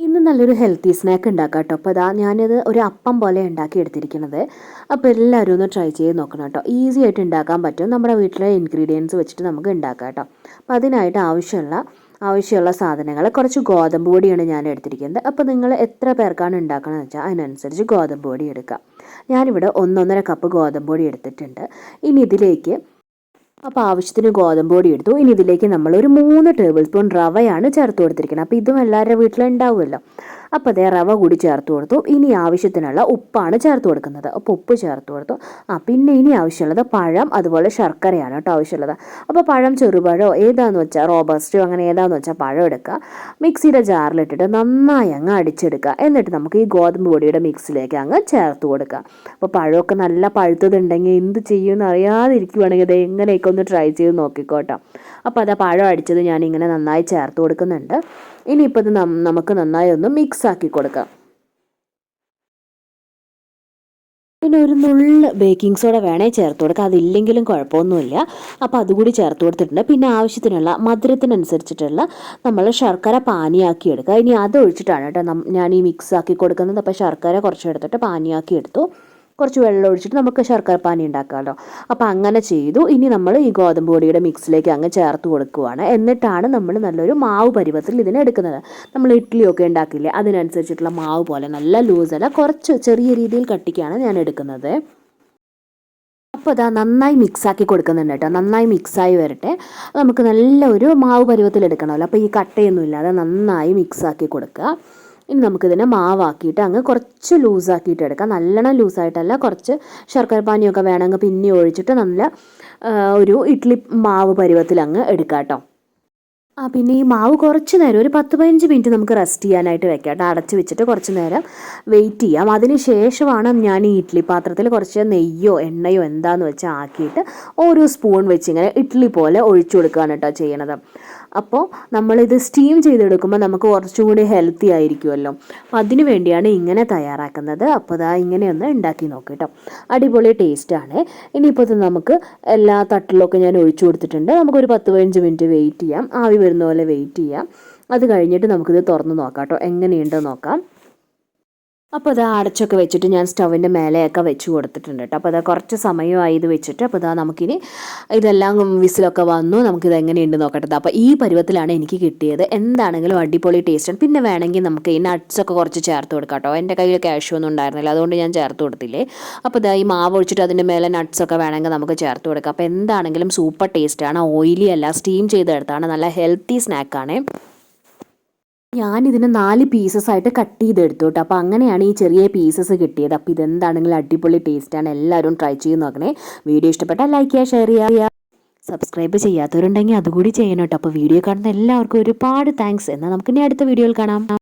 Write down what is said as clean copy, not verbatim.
ഇന്ന് നല്ലൊരു healthy snack ഉണ്ടാക്കാം കേട്ടോ. അപ്പോൾ ഞാനിത് ഒരു അപ്പം പോലെ ഉണ്ടാക്കി എടുത്തിരിക്കുന്നത്. അപ്പോൾ എല്ലാവരും ഒന്ന് ട്രൈ ചെയ്ത് നോക്കണം കേട്ടോ. ഈസി ആയിട്ട് ഉണ്ടാക്കാൻ പറ്റും. നമ്മുടെ വീട്ടിലെ ഇൻഗ്രീഡിയൻസ് വെച്ചിട്ട് നമുക്ക് ഉണ്ടാക്കാം കേട്ടോ. അപ്പോൾ അതിനായിട്ട് ആവശ്യമുള്ള സാധനങ്ങൾ കുറച്ച് ഗോതമ്പ് പൊടിയാണ് ഞാൻ എടുത്തിരിക്കുന്നത്. അപ്പോൾ നിങ്ങൾ എത്ര പേർക്കാണ് ഉണ്ടാക്കണമെന്ന് വെച്ചാൽ അതിനനുസരിച്ച് ഗോതമ്പ് പൊടി എടുക്കാം. ഞാനിവിടെ 1.5 കപ്പ് ഗോതമ്പ് പൊടി എടുത്തിട്ടുണ്ട്. ഇനി ഇതിലേക്ക് ആവശ്യത്തിന് ഗോതമ്പ് പൊടി എടുത്തു. ഇനി ഇതിലേക്ക് നമ്മൾ ഒരു 3 ടേബിൾ സ്പൂൺ റവയാണ് ചേർത്ത് കൊടുത്തിരിക്കുന്നത്. അപ്പോൾ ഇതും എല്ലാവരുടെ വീട്ടിലുണ്ടാവുമല്ലോ. അപ്പോൾ അതേ റവ കൂടി ചേർത്ത് കൊടുത്തു. ഇനി ആവശ്യത്തിനുള്ള ഉപ്പാണ് ചേർത്ത് കൊടുക്കുന്നത്. അപ്പോൾ ഉപ്പ് ചേർത്ത് കൊടുത്തു. പിന്നെ ഇനി ആവശ്യമുള്ളത് പഴം അതുപോലെ ശർക്കരയാണ് കേട്ടോ ആവശ്യമുള്ളത്. അപ്പോൾ പഴം ചെറുപഴമോ ഏതാണെന്ന് വെച്ചാൽ റോബസ്റ്റോ അങ്ങനെ ഏതാണെന്ന് വെച്ചാൽ പഴം എടുക്കുക. മിക്സിയുടെ ജാറിലിട്ടിട്ട് നന്നായി അങ്ങ് അടിച്ചെടുക്കുക. എന്നിട്ട് നമുക്ക് ഈ ഗോതമ്പ് പൊടിയുടെ മിക്സിലേക്ക് അങ്ങ് ചേർത്ത് കൊടുക്കുക. അപ്പോൾ പഴമൊക്കെ നല്ല പഴുത്തതുണ്ടെങ്കിൽ എന്ത് ചെയ്യുമെന്ന് അറിയാതിരിക്കുവാണെങ്കിൽ ഇത് എങ്ങനെയൊക്കെ ഒന്ന് ട്രൈ ചെയ്ത് നോക്കിക്കോട്ടോ. അപ്പോൾ അത് പഴം അടിച്ചത് ഞാനിങ്ങനെ നന്നായി ചേർത്ത് കൊടുക്കുന്നുണ്ട്. ഇനിയിപ്പോൾ ഇത് നമുക്ക് നന്നായി ഒന്ന് മിക്സ് ആക്കി കൊടുക്കാം. പിന്നെ ഒരു നുള്ള് ബേക്കിംഗ് സോഡ വേണേ ചേർത്ത് കൊടുക്കുക, അതില്ലെങ്കിലും കുഴപ്പമൊന്നുമില്ല. അപ്പോൾ അതുകൂടി ചേർത്ത് കൊടുത്തിട്ടുണ്ട്. പിന്നെ ആവശ്യത്തിനുള്ള മധുരത്തിനനുസരിച്ചിട്ടുള്ള നമ്മൾ ശർക്കര പാനിയാക്കി എടുക്കുക. ഇനി അത് ഒഴിച്ചിട്ടാണ് കേട്ടോ ഞാൻ ഈ മിക്സ് ആക്കി കൊടുക്കുന്നത്. അപ്പോൾ ശർക്കര കുറച്ച് എടുത്തിട്ട് പാനിയാക്കി എടുത്തു. കുറച്ച് വെള്ളം ഒഴിച്ചിട്ട് നമുക്ക് ശർക്കര പാനി ഉണ്ടാക്കാമല്ലോ. അപ്പോൾ അങ്ങനെ ചെയ്തു. ഇനി നമ്മൾ ഈ ഗോതമ്പ് പൊടിയുടെ മിക്സിലേക്ക് അങ്ങ് ചേർത്ത് കൊടുക്കുകയാണ്. എന്നിട്ടാണ് നമ്മൾ നല്ലൊരു മാവ് പരുവത്തിൽ ഇതിനെ എടുക്കുന്നത്. നമ്മൾ ഇഡ്ഡലിയൊക്കെ ഉണ്ടാക്കില്ലേ അതിനനുസരിച്ചിട്ടുള്ള മാവ് പോലെ, നല്ല ലൂസല്ല, കുറച്ച് ചെറിയ രീതിയിൽ കട്ടിക്കാണ് ഞാൻ എടുക്കുന്നത്. അപ്പോൾ അതാ നന്നായി മിക്സാക്കി കൊടുക്കുന്നുണ്ട് കേട്ടോ. നന്നായി മിക്സായി വരട്ടെ. നമുക്ക് നല്ല ഒരു മാവ് പരുവത്തിൽ എടുക്കണമല്ലോ. അപ്പോൾ ഈ കട്ടയൊന്നും ഇല്ലാതെ നന്നായി മിക്സാക്കി കൊടുക്കുക. ഇനി നമുക്കിതിനെ മാവാക്കിയിട്ട് അങ്ങ് കുറച്ച് ലൂസാക്കിയിട്ട് എടുക്കാം. നല്ലോണം ലൂസായിട്ടല്ല, കുറച്ച് ശർക്കര പാനിയൊക്കെ വേണമെങ്കിൽ പിന്നെ ഒഴിച്ചിട്ട് നല്ല ഒരു ഇഡ്ഡലി മാവ് പരുവത്തിൽ അങ്ങ് എടുക്കാം കേട്ടോ. പിന്നെ ഈ മാവ് കുറച്ച് നേരം ഒരു 10-15 മിനിറ്റ് നമുക്ക് റെസ്റ്റ് ചെയ്യാനായിട്ട് വെക്കാം കേട്ടോ. അടച്ച് വെച്ചിട്ട് കുറച്ച് നേരം വെയിറ്റ് ചെയ്യാം. അതിന് ശേഷമാണ് ഞാൻ ഈ ഇഡ്ഡലി പാത്രത്തിൽ കുറച്ച് നെയ്യോ എണ്ണയോ എന്താണെന്ന് വെച്ചാൽ ആക്കിയിട്ട് ഓരോ സ്പൂൺ വെച്ച് ഇങ്ങനെ ഇഡ്ഡലി പോലെ ഒഴിച്ചു കൊടുക്കുകയാണ് കേട്ടോ ചെയ്യണത്. അപ്പോൾ നമ്മളിത് സ്റ്റീം ചെയ്തെടുക്കുമ്പോൾ നമുക്ക് കുറച്ചും കൂടി ഹെൽത്തി ആയിരിക്കുമല്ലോ. അപ്പോൾ അതിന് വേണ്ടിയാണ് ഇങ്ങനെ തയ്യാറാക്കുന്നത്. അപ്പോൾ ഇതാ ഇങ്ങനെയൊന്ന് ഉണ്ടാക്കി നോക്കാം കേട്ടോ. അടിപൊളി ടേസ്റ്റാണ്. ഇനിയിപ്പോൾ ഇത് നമുക്ക് എല്ലാ തട്ടിലൊക്കെ ഞാൻ ഒഴിച്ചു കൊടുത്തിട്ടുണ്ട്. നമുക്കൊരു 10-15 മിനിറ്റ് വെയിറ്റ് ചെയ്യാം. ആവി വരുന്ന പോലെ വെയിറ്റ് ചെയ്യാം. അത് കഴിഞ്ഞിട്ട് നമുക്കിത് തുറന്ന് നോക്കാം കേട്ടോ, എങ്ങനെയുണ്ടോ നോക്കാം. അപ്പോൾ അത് അടച്ചൊക്കെ വെച്ചിട്ട് ഞാൻ സ്റ്റൗവിൻ്റെ മേലെയൊക്കെ വെച്ച് കൊടുത്തിട്ടുണ്ട് കേട്ടോ. അപ്പോൾ അത് കുറച്ച് സമയമായി ഇത് വെച്ചിട്ട്. അപ്പോൾ ഇതാ നമുക്കിനി ഇതെല്ലാം വിസിലൊക്കെ വന്നു. നമുക്കിത് എങ്ങനെയുണ്ട് നോക്കട്ടെ. അപ്പോൾ ഈ പരുവത്തിലാണ് എനിക്ക് കിട്ടിയത്. എന്താണെങ്കിലും അടിപൊളി ടേസ്റ്റാണ്. പിന്നെ വേണമെങ്കിൽ നമുക്ക് ഈ നട്ട്സൊക്കെ കുറച്ച് ചേർത്ത് കൊടുക്കാം കേട്ടോ. എൻ്റെ കയ്യിൽ ക്യാഷ് ഒന്നും ഉണ്ടായിരുന്നില്ല, അതുകൊണ്ട് ഞാൻ ചേർത്ത് കൊടുത്തില്ലേ. അപ്പോൾ ഇതാ ഈ മാവ് ഒഴിച്ചിട്ട് അതിൻ്റെ മേലെ നട്ട്സൊക്കെ വേണമെങ്കിൽ നമുക്ക് ചേർത്ത് കൊടുക്കാം. അപ്പോൾ എന്താണെങ്കിലും സൂപ്പർ ടേസ്റ്റാണ്. ഓയിലി അല്ല, സ്റ്റീം ചെയ്തെടുത്താണ്. നല്ല ഹെൽത്തി സ്നാക്കാണ്. ഞാനിതിനെ 4 പീസസായിട്ട് കട്ട് ചെയ്തെടുത്തു കേട്ടോ. അപ്പോൾ അങ്ങനെയാണ് ഈ ചെറിയ പീസസ് കിട്ടിയത്. അപ്പോൾ ഇതെന്താണെങ്കിലും അടിപൊളി ടേസ്റ്റാണ്. എല്ലാവരും ട്രൈ ചെയ്ത് നോക്കണേ. വീഡിയോ ഇഷ്ടപ്പെട്ടാൽ ലൈക്ക് ചെയ്യുക, ഷെയർ ചെയ്യുക, സബ്സ്ക്രൈബ് ചെയ്യാത്തവരുണ്ടെങ്കിൽ അതുകൂടി ചെയ്യണം കേട്ടോ. അപ്പോൾ വീഡിയോ കാണുന്ന എല്ലാവർക്കും ഒരുപാട് താങ്ക്സ്. എന്നാൽ നമുക്കിനി അടുത്ത വീഡിയോയിൽ കാണാം.